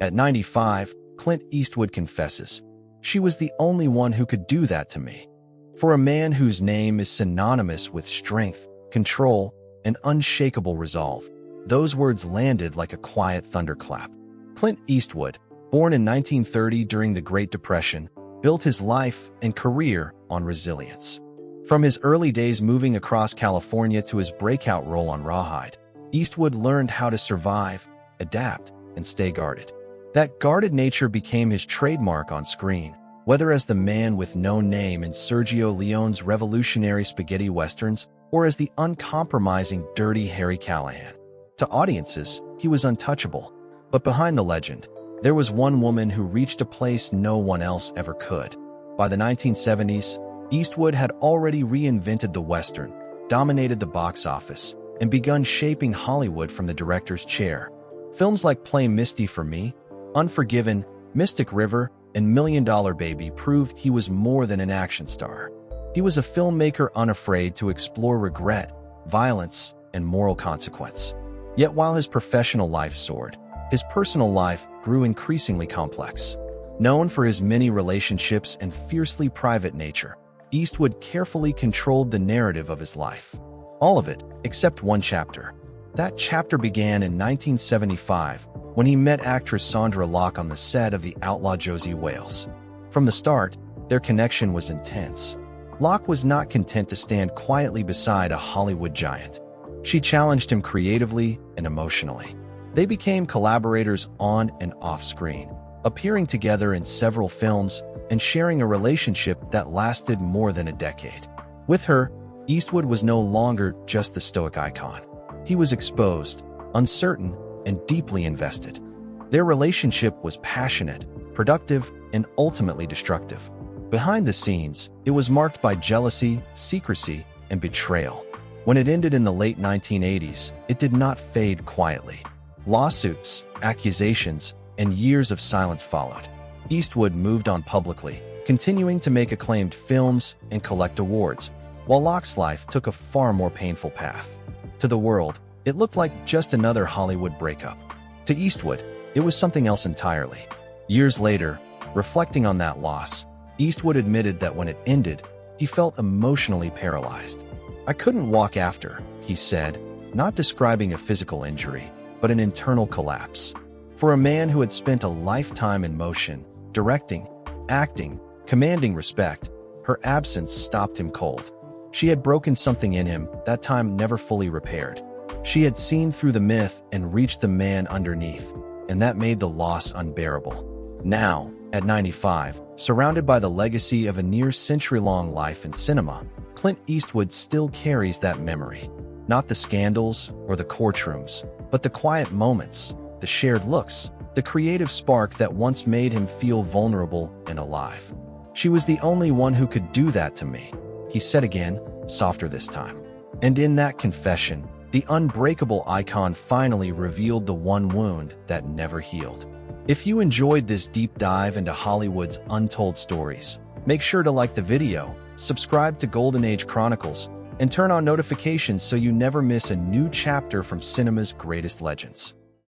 At 95, Clint Eastwood confesses, "She was the only one who could do that to me." For a man whose name is synonymous with strength, control, and unshakable resolve, those words landed like a quiet thunderclap. Clint Eastwood, born in 1930 during the Great Depression, built his life and career on resilience. From his early days moving across California to his breakout role on Rawhide, Eastwood learned how to survive, adapt, and stay guarded. That guarded nature became his trademark on screen, whether as the man with no name in Sergio Leone's revolutionary spaghetti westerns or as the uncompromising Dirty Harry Callahan. To audiences, he was untouchable. But behind the legend, there was one woman who reached a place no one else ever could. By the 1970s, Eastwood had already reinvented the Western, dominated the box office, and begun shaping Hollywood from the director's chair. Films like Play Misty for Me, Unforgiven, Mystic River, and $1 Million Baby proved he was more than an action star. He was a filmmaker unafraid to explore regret, violence, and moral consequence. Yet while his professional life soared, his personal life grew increasingly complex. Known for his many relationships and fiercely private nature, Eastwood carefully controlled the narrative of his life. All of it, except one chapter. That chapter began in 1975 when he met actress Sandra Locke on the set of The Outlaw Josie Wales. From the start, their connection was intense. Locke was not content to stand quietly beside a Hollywood giant. She challenged him creatively and emotionally. They became collaborators on and off screen, appearing together in several films and sharing a relationship that lasted more than a decade. With her, Eastwood was no longer just the stoic icon. He was exposed, uncertain, and deeply invested. Their relationship was passionate, productive, and ultimately destructive. Behind the scenes, it was marked by jealousy, secrecy, and betrayal. When it ended in the late 1980s, it did not fade quietly. Lawsuits, accusations, and years of silence followed. Eastwood moved on publicly, continuing to make acclaimed films and collect awards, while Locke's life took a far more painful path. To the world, it looked like just another Hollywood breakup. To Eastwood, it was something else entirely. Years later, reflecting on that loss, Eastwood admitted that when it ended, he felt emotionally paralyzed. "I couldn't walk after," he said, not describing a physical injury, but an internal collapse. For a man who had spent a lifetime in motion, directing, acting, commanding respect, her absence stopped him cold. She had broken something in him, that time never fully repaired. She had seen through the myth and reached the man underneath, and that made the loss unbearable. Now, at 95, surrounded by the legacy of a near-century-long life in cinema, Clint Eastwood still carries that memory. Not the scandals or the courtrooms, but the quiet moments, the shared looks, the creative spark that once made him feel vulnerable and alive. "She was the only one who could do that to me," he said again, softer this time. And in that confession, the unbreakable icon finally revealed the one wound that never healed. If you enjoyed this deep dive into Hollywood's untold stories, make sure to like the video, subscribe to Golden Age Chronicles, and turn on notifications so you never miss a new chapter from cinema's greatest legends.